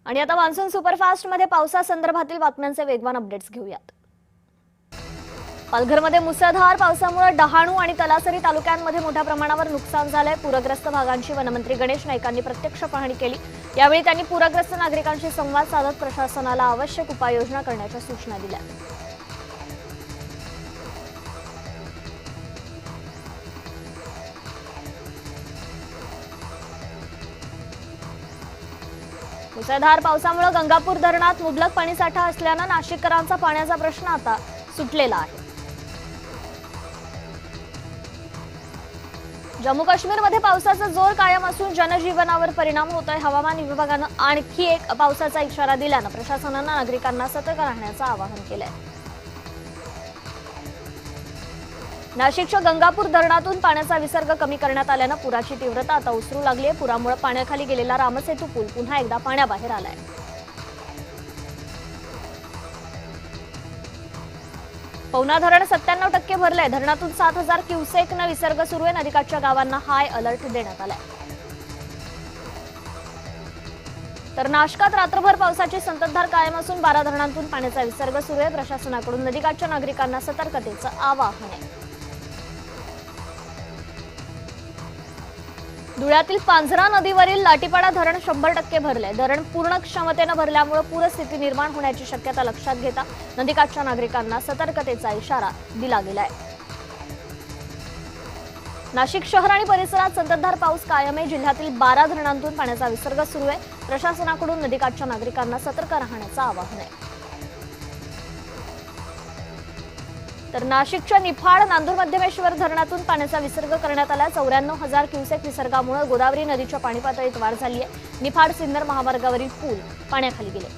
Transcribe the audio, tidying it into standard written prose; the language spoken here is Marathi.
आणि आता मान्सून सुपरफास्ट मध्ये पावसासंदर्भातील बातम्यांचे वेगवान अपडेट्स घेऊयात। पालघरमध्ये मुसळधार पावसामुळे डहाणू आणि तलासरी तालुक्यांमध्ये मोठ्या प्रमाणावर नुकसान झालंय। पूरग्रस्त भागांची वनमंत्री गणेश नाईकांनी प्रत्यक्ष पाहणी केली। यावेळी त्यांनी पूरग्रस्त नागरिकांशी संवाद साधत प्रशासनाला आवश्यक उपाययोजना करण्याच्या सूचना दिल्या। मुसळधार पावसामुळे गंगापूर धरणात मुबलक पाणीसाठा असल्याने नाशिककरांचा पाण्याचा प्रश्न आता सुटलेला आहे। जम्मू काश्मीरमध्ये पावसाचा जोर कायम असून जनजीवनावर परिणाम होतोय। हवामान विभागाने आणखी एक पावसाचा इशारा दिल्याने प्रशासनाने नागरिकांना सतर्क राहण्याचे आवाहन केलंय। नाशिकच्या गंगापूर धरणातून पाण्याचा विसर्ग कमी करण्यात आल्याने पुराची तीव्रता आता ओसरू लागली आहे। पुरामुळे पाण्याखाली गेलेला रामसेतू पूल पुन्हा एकदा पाण्याबाहेर आलाय। पवना धरण 97% भरलंय। धरणातून 7000 क्युसेकने विसर्ग सुरू आहे। नदीकाठच्या गावांना हाय अलर्ट देण्यात आलाय। तर नाशकात रात्रभर पावसाची संततधार कायम असून 12 धरणांतून पाण्याचा विसर्ग सुरू आहे। प्रशासनाकडून नदीकाठच्या नागरिकांना सतर्कतेचं आवाहन आहे। धुळ्यातील पांझरा नदीवरील लाटीपाडा धरण 100% भरले। धरण पूर्ण क्षमतेने भरल्यामुळे पूरस्थिती निर्माण होण्याची शक्यता लक्षात घेता नदीकाठच्या नागरिकांना सतर्कतेचा इशारा दिला गेलाय। नाशिक शहर आणि परिसरात संततधार पाऊस कायम आहे। जिल्ह्यातील 12 धरणांतून पाण्याचा विसर्ग सुरू आहे। प्रशासनाकडून नदीकाठच्या नागरिकांना सतर्क राहण्याचं आवाहन आहे। तर नाशिकच्या निफाड नांदूर मध्यमेश्वर धरणातून पाण्याचा विसर्ग करण्यात आला। 94,000 क्युसेक विसर्गामुळे गोदावरी नदीच्या पाणी पातळीत वाढ झाली आहे। निफाड सिन्नर महामार्गावरील पूल पाण्याखाली गेले।